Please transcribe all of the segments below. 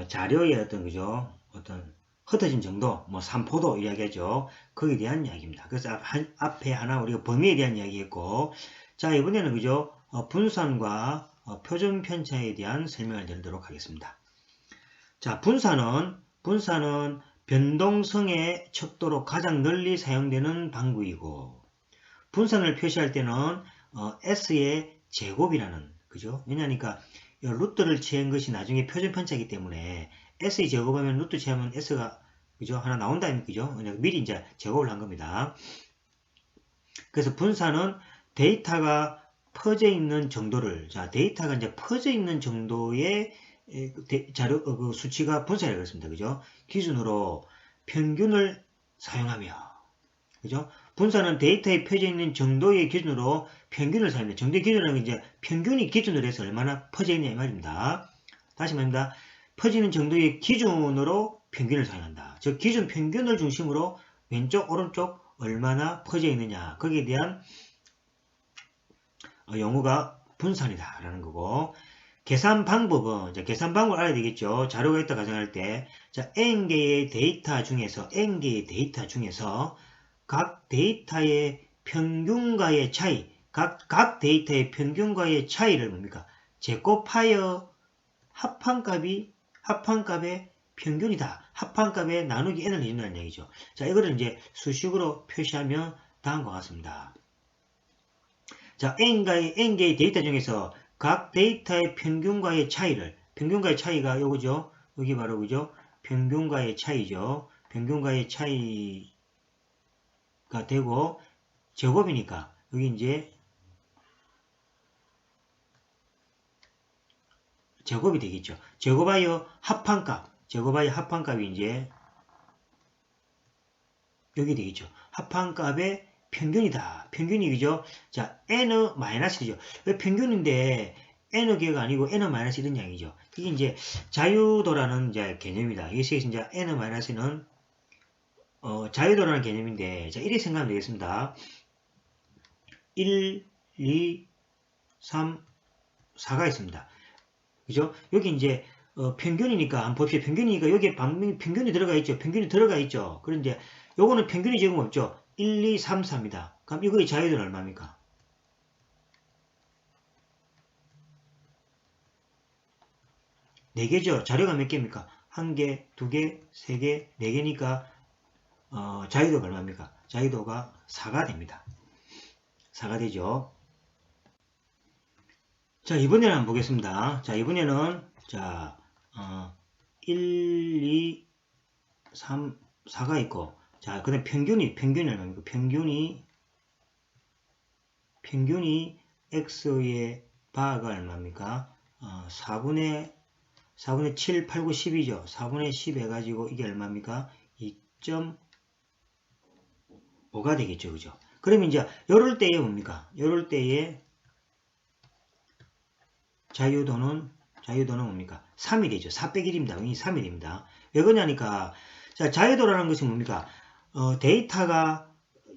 자료의 어떤 흩어진 정도, 산포도 이야기하죠. 거기에 대한 이야기입니다. 그래서 앞에 하나 우리가 범위에 대한 이야기했고, 자, 이번에는 분산과 표준 편차에 대한 설명을 드리도록 하겠습니다. 자, 분산은 변동성의 척도로 가장 널리 사용되는 방법이고, 분산을 표시할 때는 S의 제곱이라는, 왜냐하니까 루트를 취한 것이 나중에 표준 편차이기 때문에 S의 제곱하면 루트 취하면 S가 하나 나온다, 미리 이제 제곱을 한 겁니다. 그래서 분산은 데이터가 퍼져 있는 정도를, 데이터가 이제 퍼져 있는 정도의 자료 수치가 분산이라고 했습니다. 기준으로 평균을 사용하며, 분산은 데이터에 퍼져 있는 정도의 기준으로 평균을 사용합니다. 정도의 기준이라는 게 이제 평균이 기준으로 해서 얼마나 퍼져 있냐 이 말입니다. 다시 말입니다. 퍼지는 정도의 기준으로 평균을 사용한다. 즉 기준 평균을 중심으로 왼쪽 오른쪽 얼마나 퍼져 있느냐, 거기에 대한 용어가 분산이다 라는 거고, 계산 방법은 계산 방법을 알아야 되겠죠. 자료가 있다 가정할 때 n개의 데이터 중에서 각 데이터의 평균과의 차이, 각 데이터의 평균과의 차이를 뭡니까? 제곱하여 합한값의 평균이다. 합한값에 나누기 n을 해준다는 얘기죠. 자, 이거를 이제 수식으로 표시하면 다음과 같습니다. 자, n개의 데이터 중에서 각 데이터의 평균과의 차이가 요거죠. 여기 바로 평균과의 차이죠. 평균과의 차이가 되고, 제곱이니까 여기 이제 제곱이 되겠죠. 제곱하여 합한값이 이제 여기 되겠죠. 합한값의 평균이다. 평균이 자, n-1이죠. 왜 평균인데 n개가 아니고 n-1 이런 양이죠. 이게 이제 자유도라는 이제 개념입니다. 여기서 이제 n-는 자유도라는 개념인데, 자, 이렇게 생각하면 되겠습니다. 1, 2, 3, 4가 있습니다. 여기 이제 평균이니까 한번 봅시다. 평균이니까 여기에 평균이 들어가 있죠. 그런데 요거는 평균이 지금 없죠. 1, 2, 3, 4입니다. 그럼 이거의 자유도는 얼마입니까? 4개죠. 자료가 몇 개입니까? 1개, 2개, 3개, 4개니까 자유도가 얼마입니까? 자유도가 4가 됩니다. 4가 되죠. 자, 이번에는 한번 보겠습니다. 자, 이번에는 1, 2, 3, 4가 있고, 자, 그 다음 평균이 얼마입니까? 평균이 x의 바가 얼마입니까? 4분의 7, 8, 9, 10이죠. 4분의 10 해가지고 이게 얼마입니까? 2.5가 되겠죠. 그죠? 그러면 이제 요럴 때에 뭡니까? 요럴 때에 자유도는 뭡니까? 3이 되죠. 4 빼기 1입니다. 이 3일입니다. 왜 그러냐니까, 자, 자유도라는 것이 뭡니까? 데이터가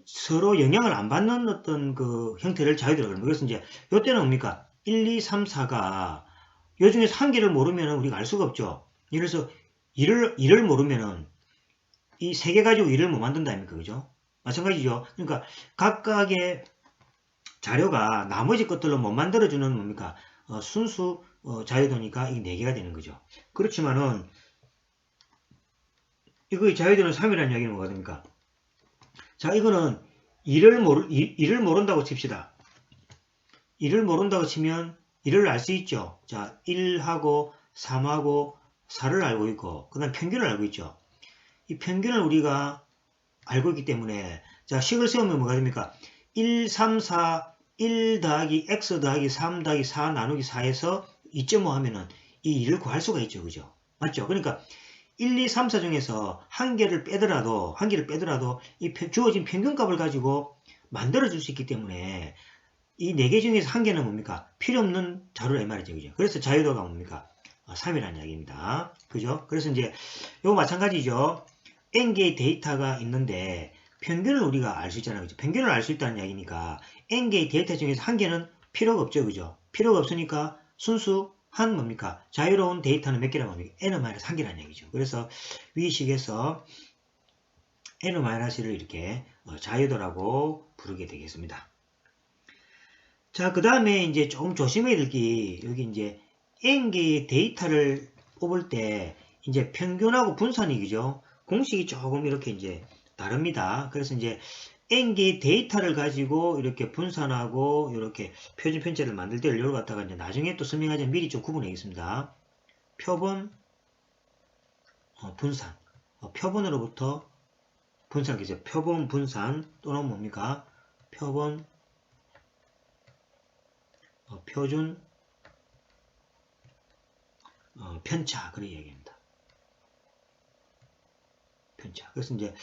서로 영향을 안 받는 어떤 그 형태를 자유도라고 합니다. 그래서 이제 요때는 뭡니까? 1, 2, 3, 4가 요 중에서 한 개를 모르면 우리가 알 수가 없죠. 예를 들어서 1을 모르면은 이 3개 가지고 1을 못 만든다 아닙니까? 그죠? 마찬가지죠. 그러니까 각각의 자료가 나머지 것들로 못 만들어주는 뭡니까? 순수 자유도니까 이게 4개가 되는 거죠. 그렇지만은 이거의 자유도는 3이라는 이야기는 뭐가 됩니까? 자, 이거는 1을 모른다고 칩시다. 1을 모른다고 치면 1을 알 수 있죠. 자, 1하고 3하고 4를 알고 있고, 그 다음 평균을 알고 있죠. 이 평균을 우리가 알고 있기 때문에, 자, 식을 세우면 뭐가 됩니까? 1, 3, 4, 1 더하기 x 더하기 3 더하기 4 나누기 4에서 2.5 하면은 이 1을 구할 수가 있죠. 그죠? 맞죠? 그러니까 1, 2, 3, 4 중에서 한 개를 빼더라도 이 주어진 평균값을 가지고 만들어줄 수 있기 때문에 이 4개 중에서 한 개는 뭡니까? 필요 없는 자료라 이 말이죠. 그죠? 그래서 자유도가 뭡니까? 3이라는 이야기입니다. 그죠? 그래서 이제 이거 마찬가지죠. n개의 데이터가 있는데 평균을 우리가 알 수 있잖아요. 그죠? 평균을 알 수 있다는 이야기니까 n개의 데이터 중에서 한 개는 필요가 없죠. 그죠? 필요가 없으니까 순수 뭡니까? 자유로운 데이터는 몇 개라고 합니까? n-1개라는 얘기죠. 그래서 위식에서 n-를 이렇게 자유도라고 부르게 되겠습니다. 자, 그 다음에 이제 조금 조심해야 될 게, 여기 이제 n개의 데이터를 뽑을 때 이제 평균하고 분산이죠. 공식이 조금 이렇게 이제 다릅니다. 그래서 이제 n개의 데이터를 가지고 이렇게 분산하고 이렇게 표준 편차를 만들 때를 이걸 갖다가 이제 나중에 또 설명하자면 미리 좀 구분하겠습니다. 표본, 분산. 표본으로부터 분산이죠. 표본 분산 또는 뭡니까? 표본, 표준, 편차. 그런 이야기입니다. 편차. 그래서 이제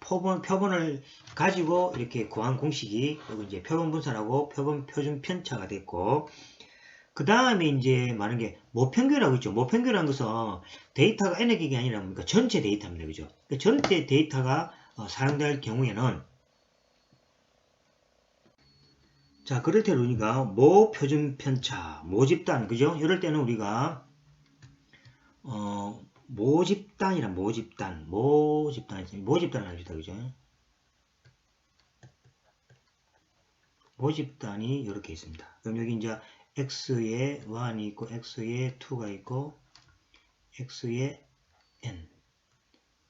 표본을 가지고 이렇게 구한 공식이 여기 이제 표본 분산하고 표준 편차가 됐고, 그 다음에 이제 많은 게 모평균이라고 있죠. 모평균이라는 것은 데이터가 n의 개가 아니라 뭡니까? 전체 데이터입니다. 그죠? 전체 데이터가 사용될 경우에는, 자, 그럴 때 우리가 모표준 편차, 모집단, 그죠? 이럴 때는 우리가 모집단을 합시다. 그죠? 모집단이 이렇게 있습니다. 그럼 여기 이제 x에 1이 있고, x에 2가 있고, x에 n.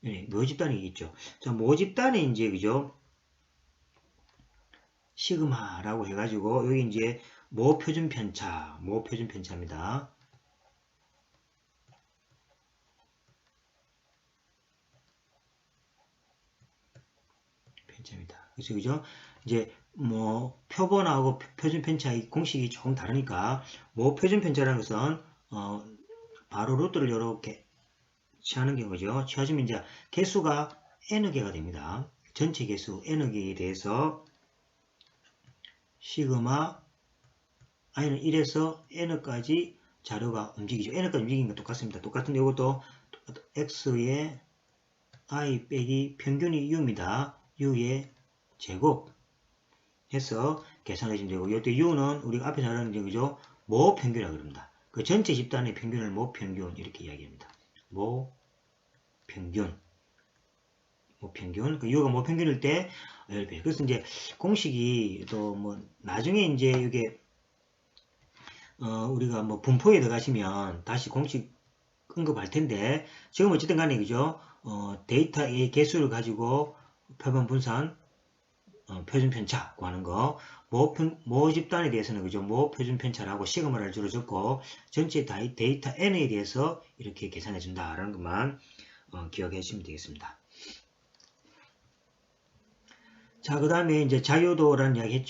네, 모집단이 있죠. 자, 모집단에 이제, 그죠? 시그마라고 해가지고, 여기 이제 모표준 편차입니다. 편차입니다. 그죠? 이제 뭐 표본하고 표준 편차의 공식이 조금 다르니까 모표준 편차라는 것은 바로 루트를 이렇게 취하는 경우죠. 취하시면 이제 개수가 n개가 됩니다. 전체 개수 n개에 대해서 시그마 i는 1에서 n까지 자료가 움직이죠. n까지 움직이는 건 똑같습니다. 똑같은데 이것도 x의 i 빼기 평균이 u입니다. u의 제곱 해서 계산해주면 되고, 이때 u는 우리가 앞에 잘하는 얘기죠. 모평균이라고 그럽니다. 그 전체 집단의 평균을 모평균 이렇게 이야기합니다. 모평균. 그 u가 모평균일 때 10배. 그래서 이제 공식이 또 뭐 나중에 이제 이게 우리가 뭐 분포에 들어가시면 다시 공식 언급할 텐데, 지금 어쨌든 간에 그죠? 데이터의 개수를 가지고 표본 분산, 표준 편차 구하는 거, 모집단에 대해서는 그죠? 모표준 편차라고 시그마를 주로 적고, 전체 데이터 n에 대해서 이렇게 계산해 준다라는 것만 기억해 주시면 되겠습니다. 자, 그 다음에 이제 자유도라는 이야기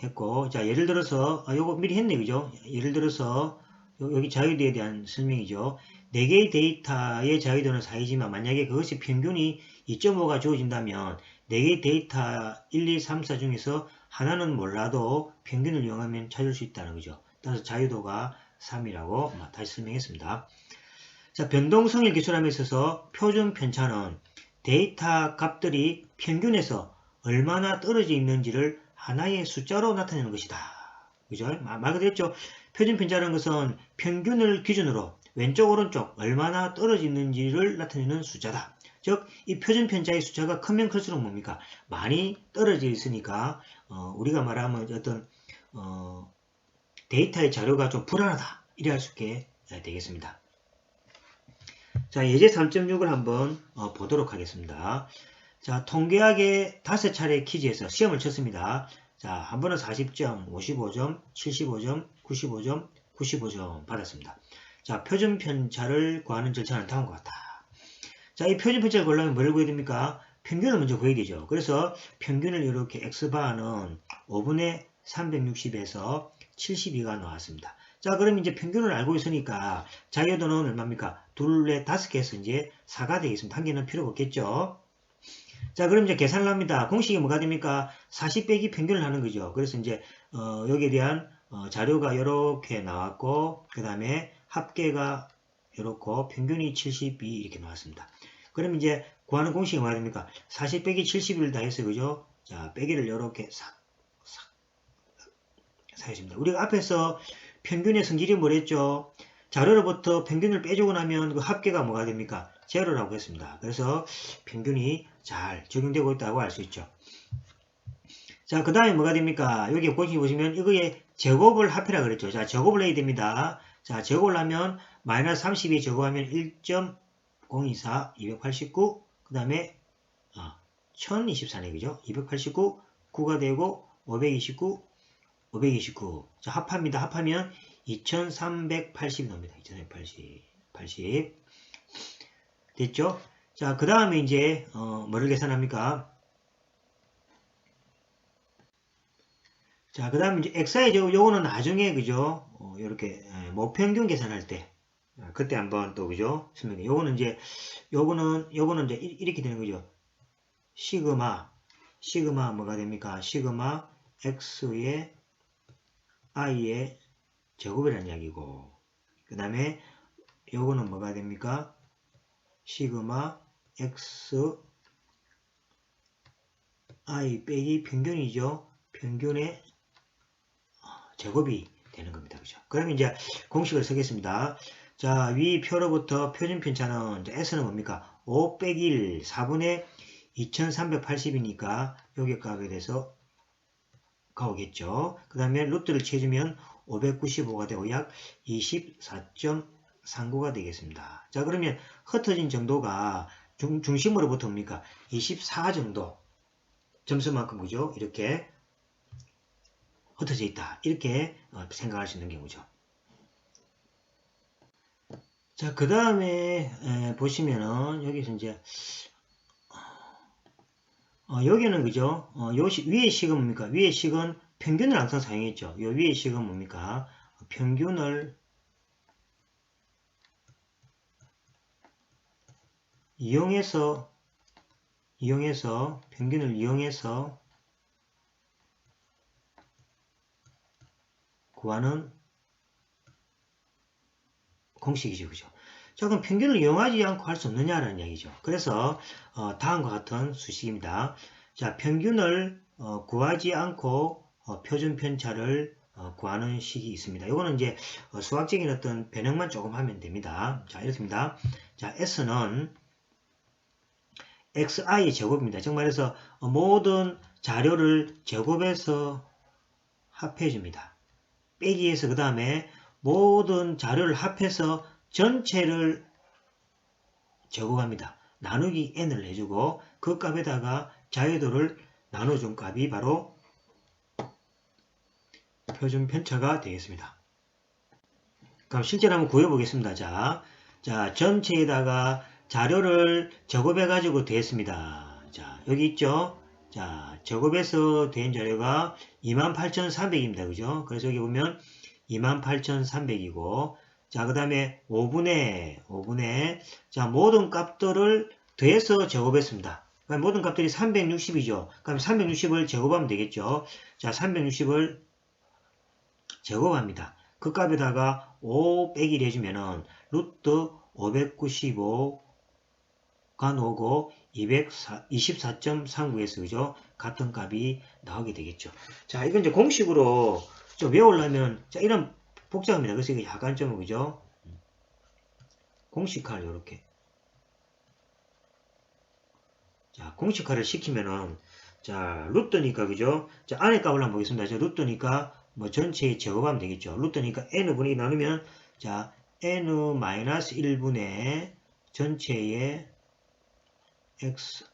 했고, 자, 예를 들어서, 요거 미리 했네, 그죠? 예를 들어서, 여기 자유도에 대한 설명이죠. 4개의 데이터의 자유도는 4이지만, 만약에 그것이 평균이 2.5가 주어진다면, 4개의 데이터 1, 2, 3, 4 중에서 하나는 몰라도 평균을 이용하면 찾을 수 있다는 거죠. 따라서 자유도가 3이라고 다시 설명했습니다. 자, 변동성을 기술함에 있어서 표준 편차는 데이터 값들이 평균에서 얼마나 떨어져 있는지를 하나의 숫자로 나타내는 것이다. 그죠? 말 그대로 했죠. 표준 편차라는 것은 평균을 기준으로 왼쪽 오른쪽 얼마나 떨어져 있는지를 나타내는 숫자다. 즉, 이 표준 편차의 숫자가 크면 클수록 뭡니까? 많이 떨어져 있으니까 우리가 말하면 어떤 데이터의 자료가 좀 불안하다. 이래 할 수 있게 되겠습니다. 자, 예제 3.6을 한번 보도록 하겠습니다. 자, 통계학의 5차례 퀴즈에서 시험을 쳤습니다. 자, 한 번은 40점, 55점, 75점, 95점, 95점 받았습니다. 자, 표준 편차를 구하는 절차는 다음과 같다. 자, 이 표준 편차를 구하려면 뭘 구해야 됩니까? 평균을 먼저 구해야 되죠. 그래서 평균을 이렇게 x바는 5분의 360에서 72가 나왔습니다. 자, 그럼 이제 평균을 알고 있으니까 자유도는 얼마입니까? 둘에 5개에서 이제 4가 되겠습니다. 한 개는 필요가 없겠죠. 자, 그럼 이제 계산을 합니다. 공식이 뭐가 됩니까? 40 빼기 평균을 하는 거죠. 그래서 이제 여기에 대한 자료가 이렇게 나왔고, 그 다음에 합계가 이렇고 평균이 72 이렇게 나왔습니다. 그럼 이제 구하는 공식이 뭐가 됩니까? 40 빼기 71을 다 했어요. 그죠? 자, 빼기를 이렇게 싹 해줍니다. 우리가 앞에서 평균의 성질이 뭐랬죠? 자료로부터 평균을 빼주고 나면 그 합계가 뭐가 됩니까? 제로라고 했습니다. 그래서 평균이 잘 적용되고 있다고 알 수 있죠. 자, 그 다음에 뭐가 됩니까? 여기 보시면 이거의 제곱을 합해라 그랬죠. 자, 제곱을 해야 됩니다. 자, 제곱을 하면 마이너스 32 제곱하면 1.024, 289, 그 다음에 1024네, 그죠? 289, 9가 되고 529, 529. 자, 합합니다. 합하면 2380 나옵니다. 2380. 됐죠? 자, 그 다음에 이제, 뭐를 계산합니까? 자, 그 다음에 이제 XI 제곱, 요거는 나중에, 그죠? 요렇게, 모평균 계산할 때. 그때 한번 또, 그죠? 설명해. 요거는 이제 이렇게 되는 거죠. 시그마 뭐가 됩니까? 시그마 X의 I의 제곱이라는 이야기고, 그 다음에 요거는 뭐가 됩니까? 시그마 X I 빼기 평균이죠. 평균의 제곱이 되는 겁니다. 그죠? 그러면 이제 공식을 쓰겠습니다. 자, 위 표로부터 표준 편차는 S는 뭡니까? 5 빼기 1, 4분의 2380이니까 여기 값에 대해서 가오겠죠. 그 다음에 루트를 채주면 595가 되고 약 24.39가 되겠습니다. 자, 그러면 흩어진 정도가 중심으로부터 뭡니까? 24 정도 점수만큼, 그죠? 이렇게 흩어져 있다. 이렇게 생각할 수 있는 경우죠. 자, 그 다음에 보시면은 여기서 이제 여기는 그죠? 위의 식은 뭡니까? 위의 식은 평균을 항상 사용했죠. 요 위의 식은 뭡니까? 평균을 이용해서 평균을 이용해서 구하는 공식이죠. 그죠? 자, 그럼 평균을 이용하지 않고 할 수 없느냐라는 얘기죠. 그래서 다음과 같은 수식입니다. 자, 평균을 구하지 않고 표준 편차를 구하는 식이 있습니다. 이거는 이제 수학적인 어떤 변형만 조금 하면 됩니다. 자, 이렇습니다. 자, S는 XI의 제곱입니다. 즉 말해서 모든 자료를 제곱해서 합해줍니다. 빼기해서 그 다음에 모든 자료를 합해서 전체를 제곱합니다. 나누기 n을 해주고 그 값에다가 자유도를 나눠준 값이 바로 표준 편차가 되겠습니다. 그럼 실제로 한번 구해보겠습니다. 자, 전체에다가 자료를 제곱해가지고 됐습니다. 자, 여기 있죠? 자, 제곱해서 된 자료가 28,300입니다. 그죠? 그래서 여기 보면 28,300이고, 자, 그 다음에 5분의, 자, 모든 값들을 더해서 제곱했습니다. 그러니까 모든 값들이 360이죠. 그럼 360을 제곱하면 되겠죠. 자, 360을 제곱합니다. 그 값에다가 5 빼기 해주면은 루트 595가 나오고 24.39에서 그죠? 같은 값이 나오게 되겠죠. 자, 이건 이제 공식으로 좀 외우려면, 자, 이런 복잡합니다. 그래서 이거 약간 좀, 그죠? 공식화를 이렇게. 자, 공식화를 시키면은, 자, 루트니까, 그죠? 자, 안에 값을 한번 보겠습니다. 자, 루트니까, 뭐 전체에 제곱하면 되겠죠. 루트니까 n분의 나누면, 자, n-1분의 전체의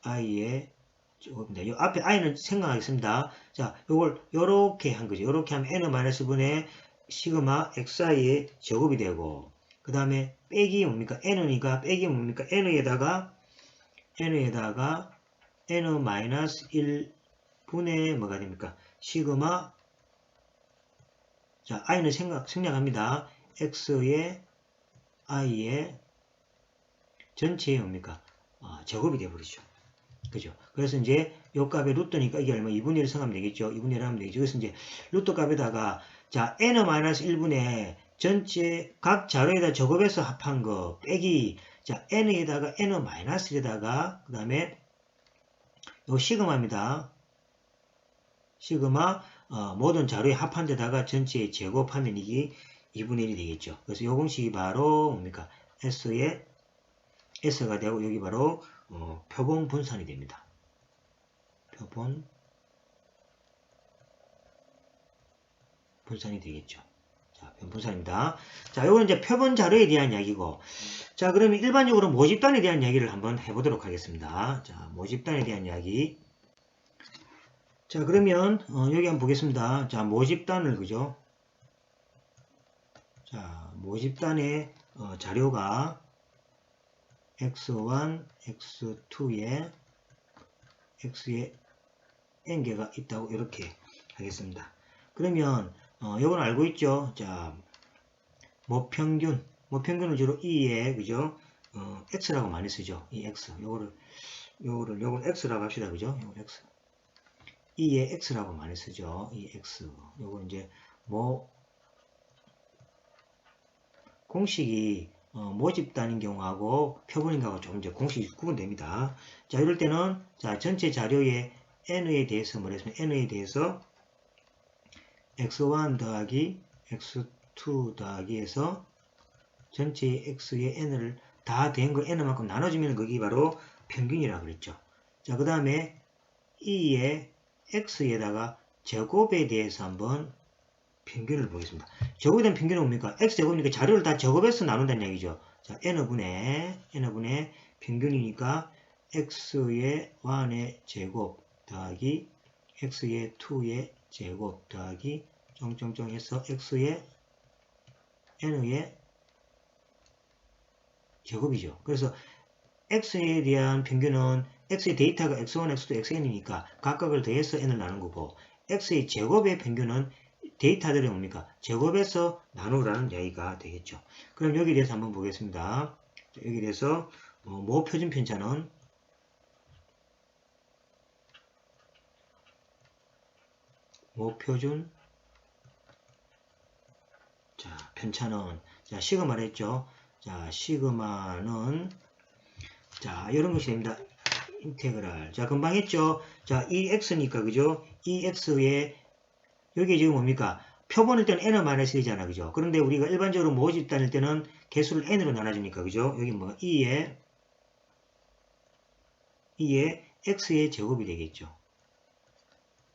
xi의 제곱입니다. 요 앞에 i는 생각하겠습니다. 자, 요걸 요렇게 한 거죠. 요렇게 하면 n-분의 시그마 xi의 제곱이 되고, 그 다음에 빼기 뭡니까? n이니까 빼기 뭡니까? n에다가 n-1분의 뭐가 됩니까? 시그마, 자, i는 생략합니다. x의 i의 전체의 뭡니까? 제곱이 되어버리죠. 그죠? 그래서 이제 요 값의 루트니까 이게 얼마? 2분의 1 생각하면 되겠죠? 2분의 1 하면 되겠죠? 그래서 이제 루트 값에다가, 자, n-1분의 전체 각 자료에다 제곱해서 합한 거 빼기, 자, n에다가 n-1에다가, 그 다음에 요 시그마입니다. 시그마, 모든 자료에 합한 데다가 전체에 제곱하면 이게 2분의 1이 되겠죠. 그래서 이 공식이 바로 뭡니까? S의 S가 되고 여기 바로 표본 분산이 됩니다. 표본 분산이 되겠죠. 자, 분산입니다. 자, 요거는 이제 표본 자료에 대한 이야기고, 자, 그러면 일반적으로 모집단에 대한 이야기를 한번 해보도록 하겠습니다. 자, 모집단에 대한 이야기. 자, 그러면 여기 한번 보겠습니다. 자, 모집단을 그죠? 자, 모집단의 자료가 x1, x2에 x에 n개가 있다고 이렇게 하겠습니다. 그러면 이건 알고 있죠? 자, 모평균을 주로 E에 그죠? X라고 많이 쓰죠. 이 X. 요거를 X라고 합시다. 그죠? 요거 X. E에 X라고 많이 쓰죠. 이 X. 요거 이제 공식이 모집단인 경우하고 표본인 경우하고 좀 이제 공식이 구분됩니다. 자, 이럴 때는 자, 전체 자료의 n에 대해서 뭐랬으면 n에 대해서 x1 더하기 x2 더하기에서 전체의 x의 n을 다 된 걸 n만큼 나눠주면 그게 바로 평균이라고 그랬죠. 자, 그 다음에 E의 x에다가 제곱에 대해서 한번 평균을 보겠습니다. 제곱에 대한 평균은 뭡니까? x제곱이니까 자료를 다 제곱해서 나눈다는 얘기죠. 자, n분의 평균이니까 x의 1의 제곱 더하기 x의 2의 제곱 더하기 쫑쫑쫑 해서 x의 n의 제곱이죠. 그래서 x에 대한 평균은 x의 데이터가 x1, x2, xn이니까 각각을 더해서 n을 나눈 거고, x의 제곱의 평균은 데이터들이 뭡니까? 제곱해서 나누라는 이야기가 되겠죠. 그럼 여기에 대해서 한번 보겠습니다. 여기에 대해서 모표준 편차는 모표준 자, 편차는 자, 시그마를 했죠. 자, 시그마는 자, 이런 것이 됩니다. 인테그랄. 자, 금방 했죠. 자, 이 x니까 그죠? 이 x에 여기 지금 뭡니까? 표본일 때는 n-1이잖아. 그죠? 그런데 우리가 일반적으로 모집단일 때는 개수를 n으로 나눠주니까. 그죠? 여기 뭐, 2의 x의 제곱이 되겠죠.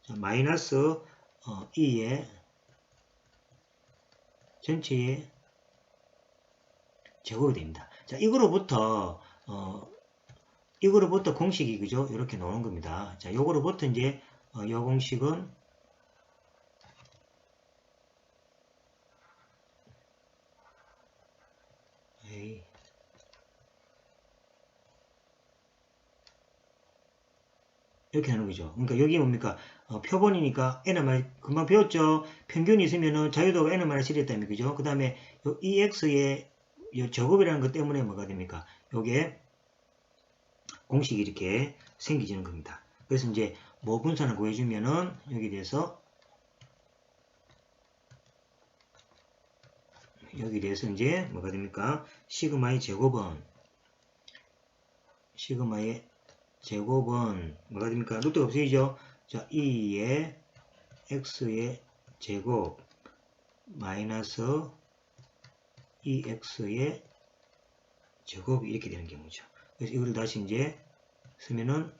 자, 마이너스 2의 전체의 제곱이 됩니다. 자, 이거로부터 공식이, 그죠? 이렇게 나오는 겁니다. 자, 요거로부터 이제, 요 공식은 이렇게 하는 거죠. 그러니까 여기 뭡니까? 표본이니까 n만 금방 배웠죠. 평균이 있으면은 자유도가 n만을 실했다면 그죠? 그 다음에 이 x의 제곱이라는 것 때문에 뭐가 됩니까? 요게 공식이 이렇게 생기지는 겁니다. 그래서 이제 모 분산을 구해주면은 여기 대해서 이제 뭐가 됩니까? 시그마의 제곱은 뭐가 됩니까? 루트가 없어지죠? 자, 2의 x의 제곱 마이너스 2x의 제곱이 이렇게 되는 경우죠. 그래서 이걸 다시 이제 쓰면은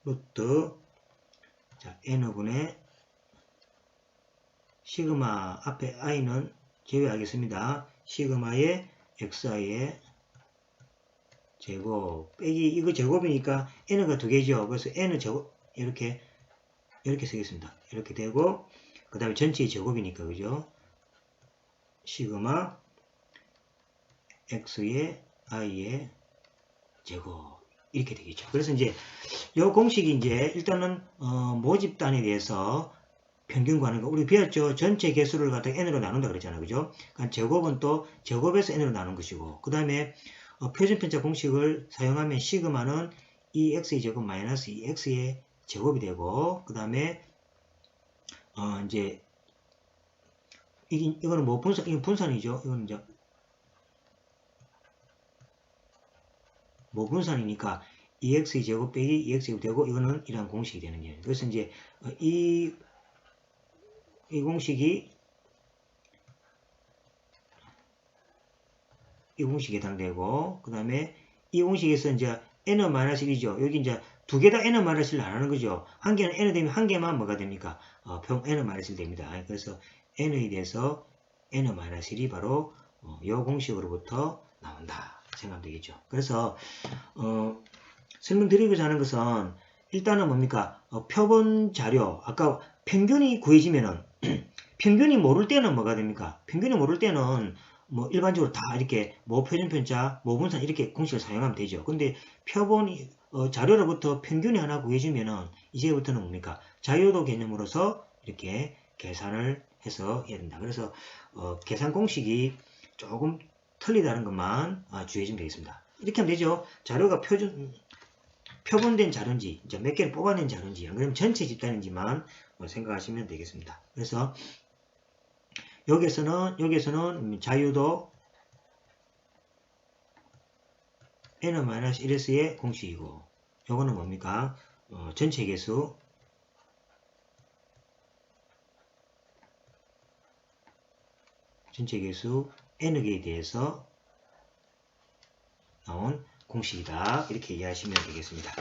루트 자, n분의 시그마 앞에 i는 제외하겠습니다. 시그마의 xi의 제곱 빼기 이거 제곱이니까 n가 두 개죠. 그래서 n 제곱 이렇게 쓰겠습니다. 이렇게 되고 그 다음에 전체의 제곱이니까 그죠? 시그마 x의 i의 제곱 이렇게 되겠죠. 그래서 이제 이 공식이 이제 일단은 모집단에 대해서 평균 구하는 거 우리 배웠죠. 전체 개수를 갖다 n으로 나눈다 그랬잖아요. 그죠? 그러니까 제곱은 또 제곱에서 n으로 나눈 것이고 그 다음에 표준편차 공식을 사용하면 시그마는 2x의 제곱 마이너스 2x의 제곱이 되고 그 다음에 이제 이거는 뭐 이건 분산이죠. 이건 이제 뭐 분산이니까 2x의 제곱 빼기 2x제곱 되고 이거는 이런 공식이 되는 거예요. 그래서 이제 이 공식이 이 공식이 해당되고, 그 다음에 이 공식에서 이제 n-1이죠. 여기 이제 두 개 다 n-1을 안 하는 거죠. 한 개는 n 되면 한 개만 뭐가 됩니까? 평 n-1 됩니다. 그래서 n에 대해서 n-1이 바로 이 공식으로부터 나온다. 생각하면 되겠죠. 그래서 설명드리고자 하는 것은 일단은 뭡니까? 표본 자료, 아까 평균이 구해지면은 평균이 모를 때는 뭐가 됩니까? 평균이 모를 때는 뭐 일반적으로 다 이렇게 모표준편자, 모분산 이렇게 공식을 사용하면 되죠. 근데 표본이 자료로부터 평균이 하나 구해지면은 이제부터는 뭡니까? 자유도 개념으로서 이렇게 계산을 해서 해야 된다. 그래서 계산 공식이 조금 틀리다는 것만 주의해주면 되겠습니다. 이렇게 하면 되죠. 자료가 표본된 자료인지 이제 몇 개를 뽑아낸 자료인지 안 그러면 전체 집단인지만 생각하시면 되겠습니다. 그래서 여기에서는 자유도 n-1s의 공식이고 요거는 뭡니까? 전체 개수 n개에 대해서 나온 공식이다. 이렇게 이해하시면 되겠습니다.